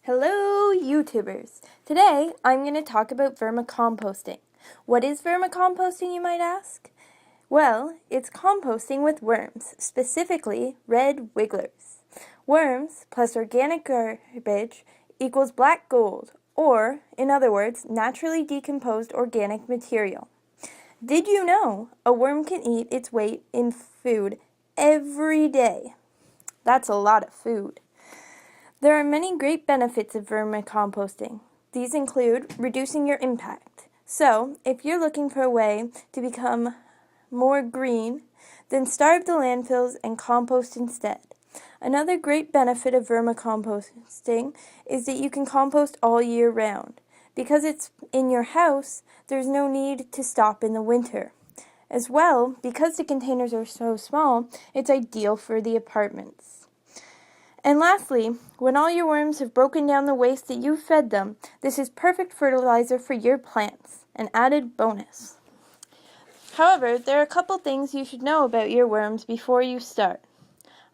Hello, YouTubers! Today, I'm going to talk about vermicomposting. What is vermicomposting, you might ask? Well, it's composting with worms, specifically red wigglers. Worms plus organic garbage equals black gold, or, in other words, naturally decomposed organic material. Did you know a worm can eat its weight in food every day? That's a lot of food. There are many great benefits of vermicomposting. These include reducing your impact. So, if you're looking for a way to become more green, then starve the landfills and compost instead. Another great benefit of vermicomposting is that you can compost all year round. Because it's in your house, there's no need to stop in the winter. As well, because the containers are so small, it's ideal for the apartments. And lastly, when all your worms have broken down the waste that you fed them, this is perfect fertilizer for your plants, an added bonus. However, there are a couple things you should know about your worms before you start.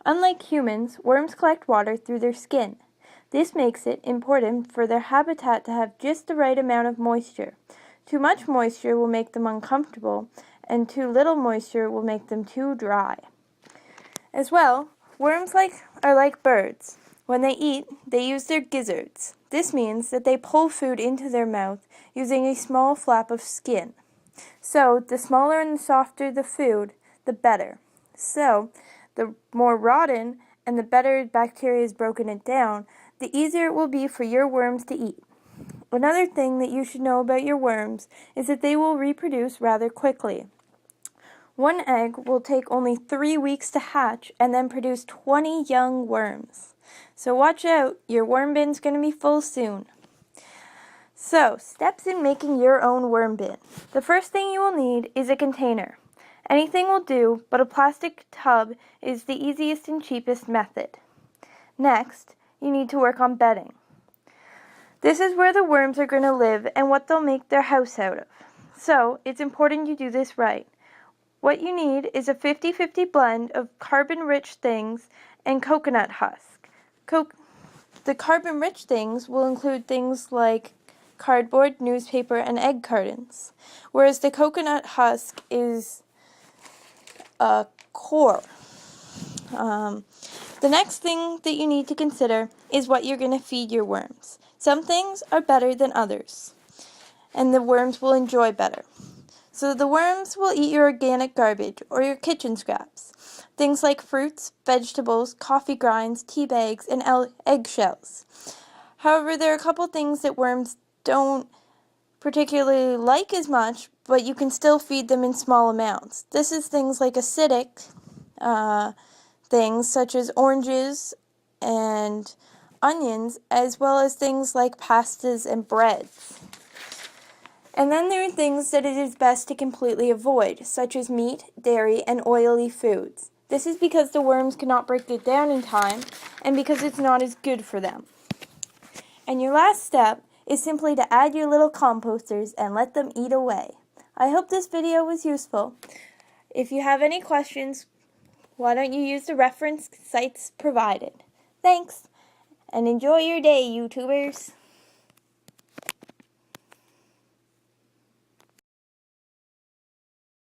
Unlike humans, worms collect water through their skin. This makes it important for their habitat to have just the right amount of moisture. Too much moisture will make them uncomfortable, and too little moisture will make them too dry. As well, worms are like birds. When they eat, they use their gizzards. This means that they pull food into their mouth using a small flap of skin. So, the smaller and the softer the food, the better. So, the more rotten and the better bacteria has broken it down, the easier it will be for your worms to eat. Another thing that you should know about your worms is that they will reproduce rather quickly. One egg will take only 3 weeks to hatch and then produce 20 young worms. So watch out, your worm bin's going to be full soon. So, steps in making your own worm bin. The first thing you will need is a container. Anything will do, but a plastic tub is the easiest and cheapest method. Next, you need to work on bedding. This is where the worms are going to live and what they'll make their house out of. So, it's important you do this right. What you need is a 50-50 blend of carbon-rich things and coconut husk. The carbon-rich things will include things like cardboard, newspaper, and egg cartons, whereas the coconut husk is a core. The next thing that you need to consider is what you're going to feed your worms. Some things are better than others, and the worms will enjoy better. So the worms will eat your organic garbage or your kitchen scraps. Things like fruits, vegetables, coffee grinds, tea bags, and eggshells. However, there are a couple things that worms don't particularly like as much, but you can still feed them in small amounts. This is things like acidic things such as oranges and onions, as well as things like pastas and breads. And then there are things that it is best to completely avoid, such as meat, dairy, and oily foods. This is because the worms cannot break it down in time, and because it's not as good for them. And your last step is simply to add your little composters and let them eat away. I hope this video was useful. If you have any questions, why don't you use the reference sites provided? Thanks, and enjoy your day, YouTubers.